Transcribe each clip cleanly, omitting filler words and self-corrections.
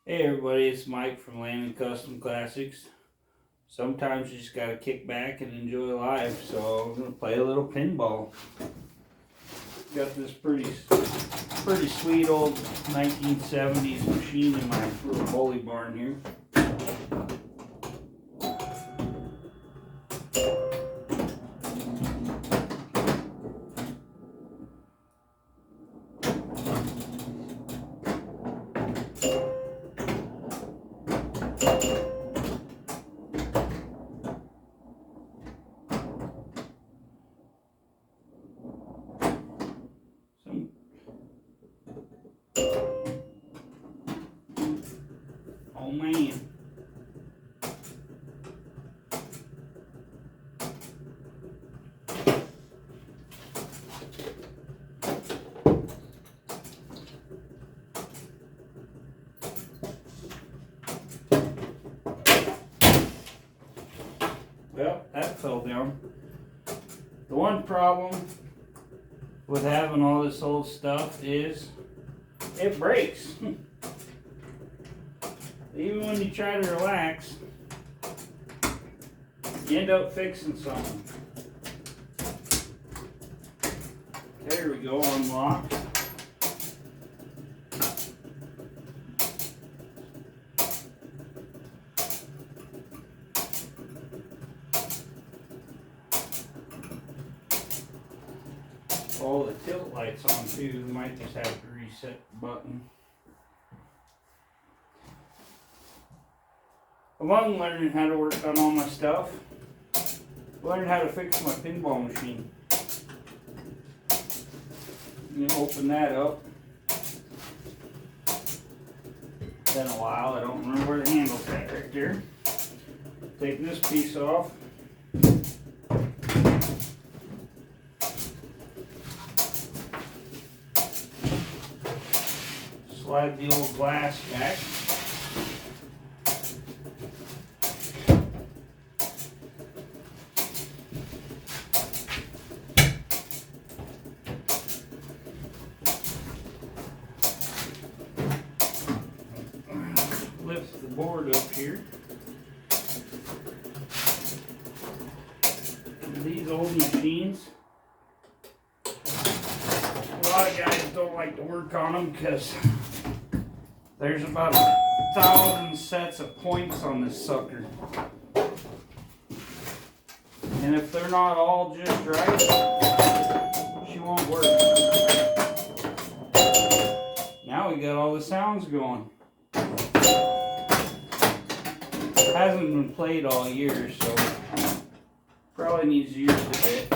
Hey everybody, it's Mike from Landon Custom Classics. Sometimes you just gotta kick back and enjoy life, so I'm gonna play a little pinball. Got this pretty sweet old 1970s machine in my little bully barn here. Oh man. Well, that fell down. The one problem with having all this old stuff is it breaks. Even when you try to relax, you end up fixing something. There we go, unlocked. All the tilt lights on too. We might just have to reset the button. Among learning how to work on all my stuff, I learned how to fix my pinball machine. You open that up. It's been a while, I don't remember where the handle's at right there. Take this piece off. Slide the old glass back. Lift the board up here. These old machines, a lot of guys don't like to work on them because there's about 1,000 sets of points on this sucker. And if they're not all just right, she won't work. Now we got all the sounds going. It hasn't been played all year, so probably needs used a bit.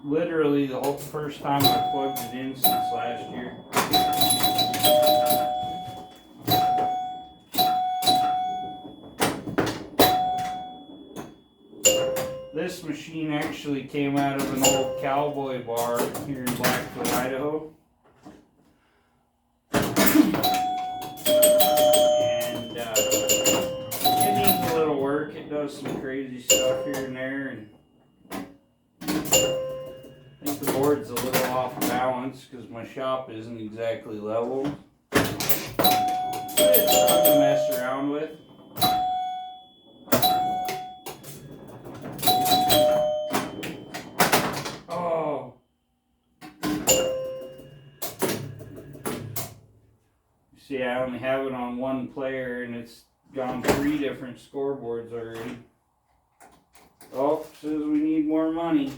Literally the whole first time I plugged it in since last year. This machine actually came out of an old cowboy bar here in Blackfoot, Idaho. And it needs a little work. It does some crazy stuff here and there, and I think the board's a little off balance because my shop isn't exactly level. It's fun to mess around with. Oh. See, I only have it on one player and it's gone 3 different scoreboards already. Oh, says we need more money.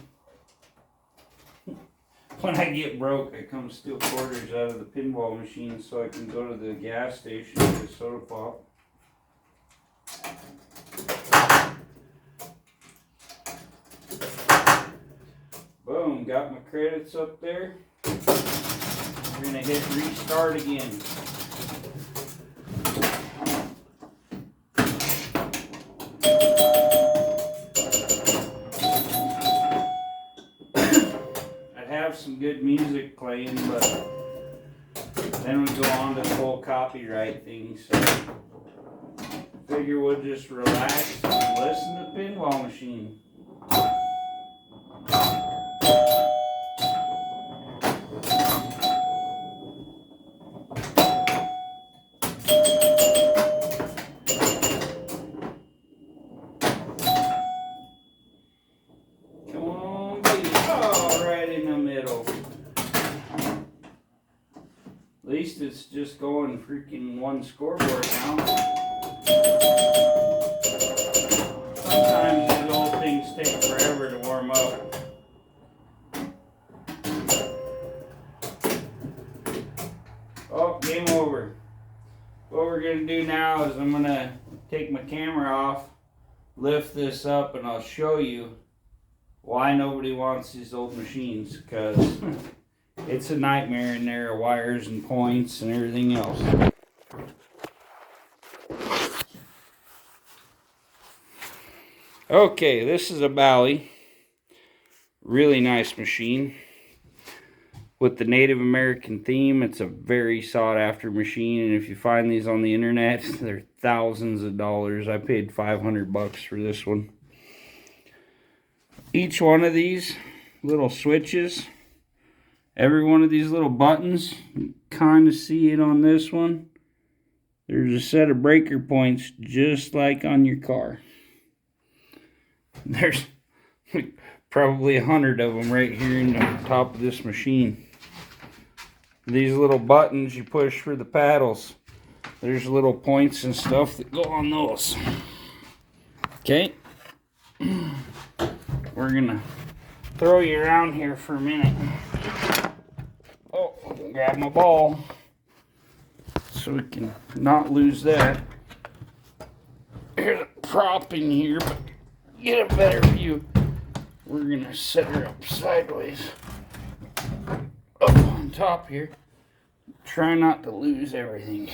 When I get broke, I come steal quarters out of the pinball machine so I can go to the gas station and get a soda pop. Boom, got my credits up there. We're gonna hit restart again. Some good music playing, but then we go on to the whole copyright thing, so figure we'll just relax and listen to Pinball Machine. least it's just going freaking one scoreboard now. Sometimes these old things take forever to warm up. Oh, game over. What we're going to do now is I'm going to take my camera off, lift this up, and I'll show you why nobody wants these old machines, because it's a nightmare in there, wires and points and everything else. Okay, this is a Bally. Really nice machine. With the Native American theme, it's a very sought after machine, and if you find these on the internet, they're thousands of dollars. I paid $500 for this one. Each one of these little switches, every one of these little buttons, you kind of see it on this one. There's a set of breaker points just like on your car. There's probably 100 of them right here in the top of this machine. These little buttons you push for the paddles. There's little points and stuff that go on those. Okay. We're gonna throw you around here for a minute. Oh, grab my ball so we can not lose that. There's a prop in here, but get a better view. We're gonna set her up sideways up on top here. Try not to lose everything.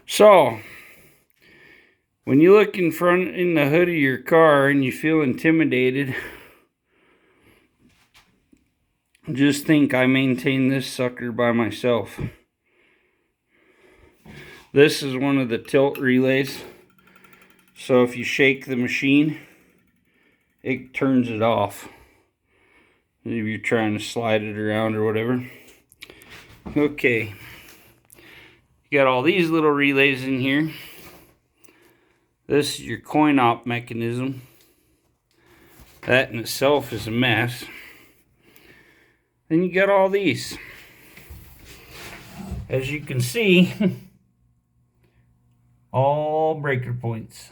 So when you look in front in the hood of your car and you feel intimidated, just think I maintain this sucker by myself. This is one of the tilt relays. So if you shake the machine, it turns it off. If you're trying to slide it around or whatever. Okay. You got all these little relays in here. This is your coin op mechanism. That in itself is a mess. Then you got all these. As you can see, all breaker points.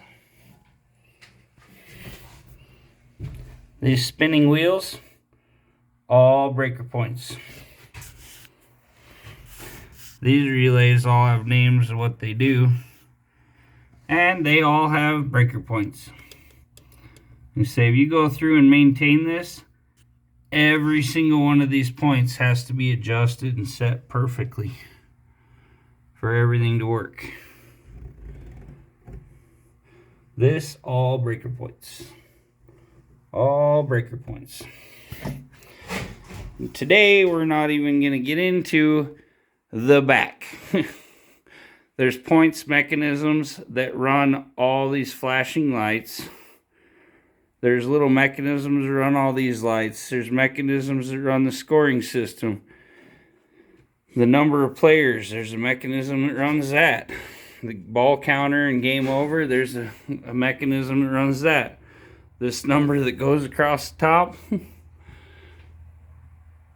These spinning wheels, all breaker points. These relays all have names of what they do, and they all have breaker points. You say if you go through and maintain this, every single one of these points has to be adjusted and set perfectly for everything to work. This all breaker points. All breaker points. And today we're not even going to get into the back. There's points mechanisms that run all these flashing lights. There's little mechanisms that run all these lights. There's mechanisms that run the scoring system. The number of players, there's a mechanism that runs that. The ball counter and game over, there's a mechanism that runs that. This number that goes across the top,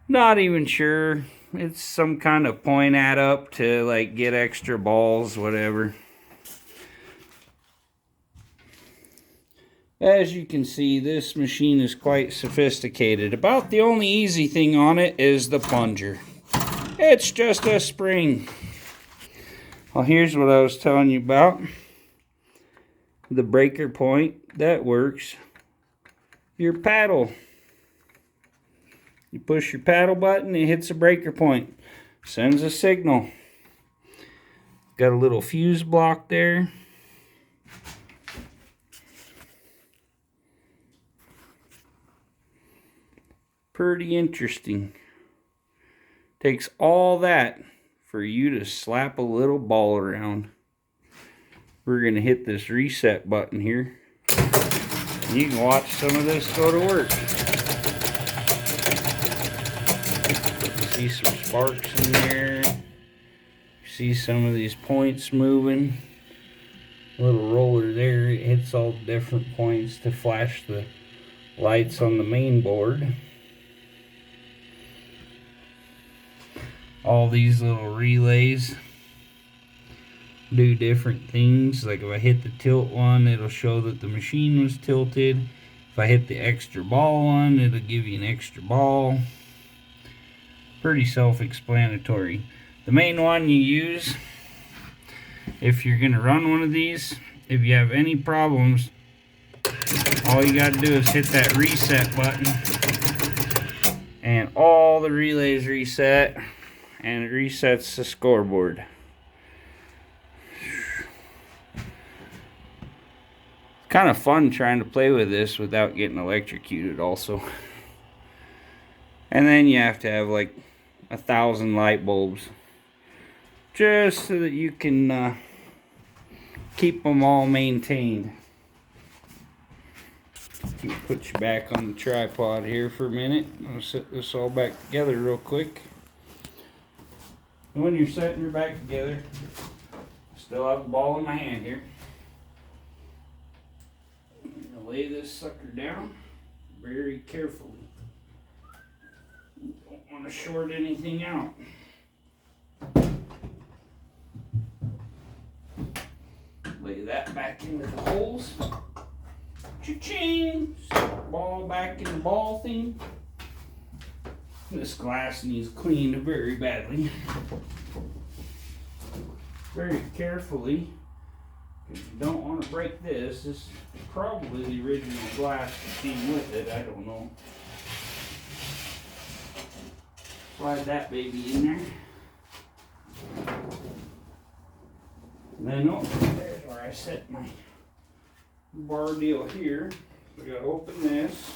not even sure. It's some kind of point add up to like get extra balls, whatever. As you can see, this machine is quite sophisticated. About the only easy thing on it is the plunger. It's just a spring. Well, here's what I was telling you about. The breaker point that works. Your paddle. You push your paddle button, it hits a breaker point. Sends a signal. Got a little fuse block there. Pretty interesting. Takes all that for you to slap a little ball around. We're going to hit this reset button here. And you can watch some of this go to work. See some sparks in there. See some of these points moving. Little roller there, it hits all different points to flash the lights on the main board. all these little relays do different things. Like if I hit the tilt one, it'll show that the machine was tilted. If I hit the extra ball one, it'll give you an extra ball. Pretty self-explanatory. The main one you use if you're gonna run one of these, if you have any problems, all you gotta do is hit that reset button and all the relays reset, and it resets the scoreboard. Kind of fun trying to play with this without getting electrocuted also. And then you have to have like 1,000 light bulbs just so that you can keep them all maintained. Put you back on the tripod here for a minute. I'll set this all back together real quick. And when you're setting your back together, I still have the ball in my hand here. Lay this sucker down very carefully. Don't want to short anything out. Lay that back into the holes. Cha-ching! Ball back in the ball thing. This glass needs cleaned very badly. Very carefully. Because you don't want to break this. This is probably the original glass that came with it. I don't know. Slide that baby in there. And then, oh, there's where I set my bar deal here. We gotta open this.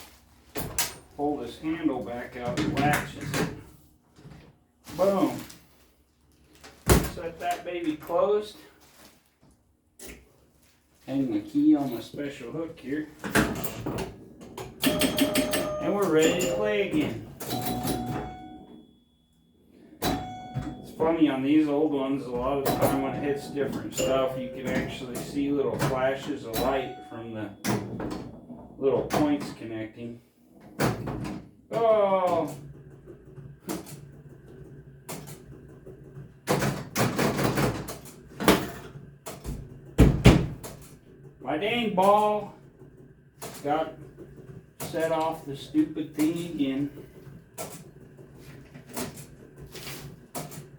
Pull this handle back out and latches it. Boom. Set that baby closed. Hang the key on the special hook here. And we're ready to play again. It's funny on these old ones, a lot of the time when it hits different stuff, you can actually see little flashes of light from the little points connecting. Oh! My dang ball got set off the stupid thing again.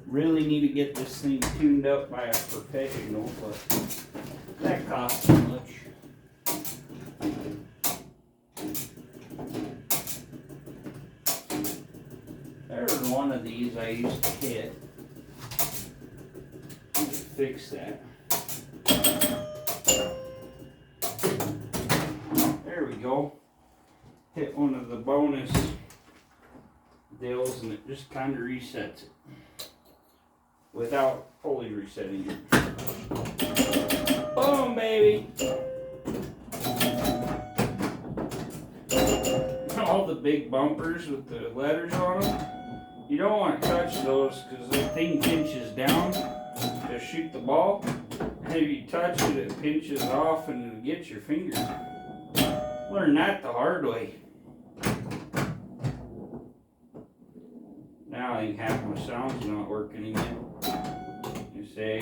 Really need to get this thing tuned up by a professional, but that costs too much. There's one of these I used to hit. Need to fix that. There we go. Hit one of the bonus deals and it just kind of resets it without fully resetting it. Boom, baby! All the big bumpers with the letters on them, you don't want to touch those because the thing pinches down to shoot the ball. And if you touch it, it pinches off and it'll get your finger. Learned that the hard way. Now I think half my sound's not working again. You say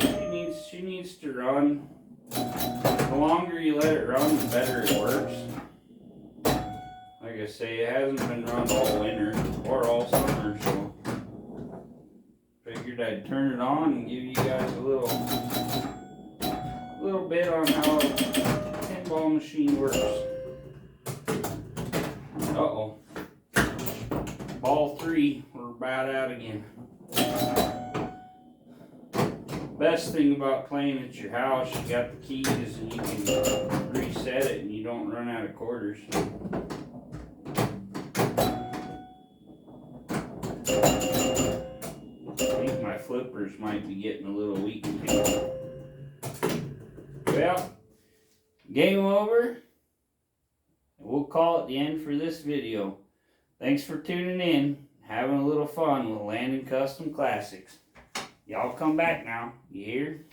she needs to run. The longer you let it run, the better it works. Like I say, it hasn't been run all winter or all summer, so figured I'd turn it on and give you guys a little bit on how a pinball machine works. Uh-oh. Ball 3, we're about out again. Best thing about playing at your house, you got the keys and you can reset it and you don't run out of quarters. I think my flippers might be getting a little weak. Well, game over. We'll call it the end for this video. Thanks for tuning in, having a little fun with Landon Custom Classics. Y'all come back now, you hear?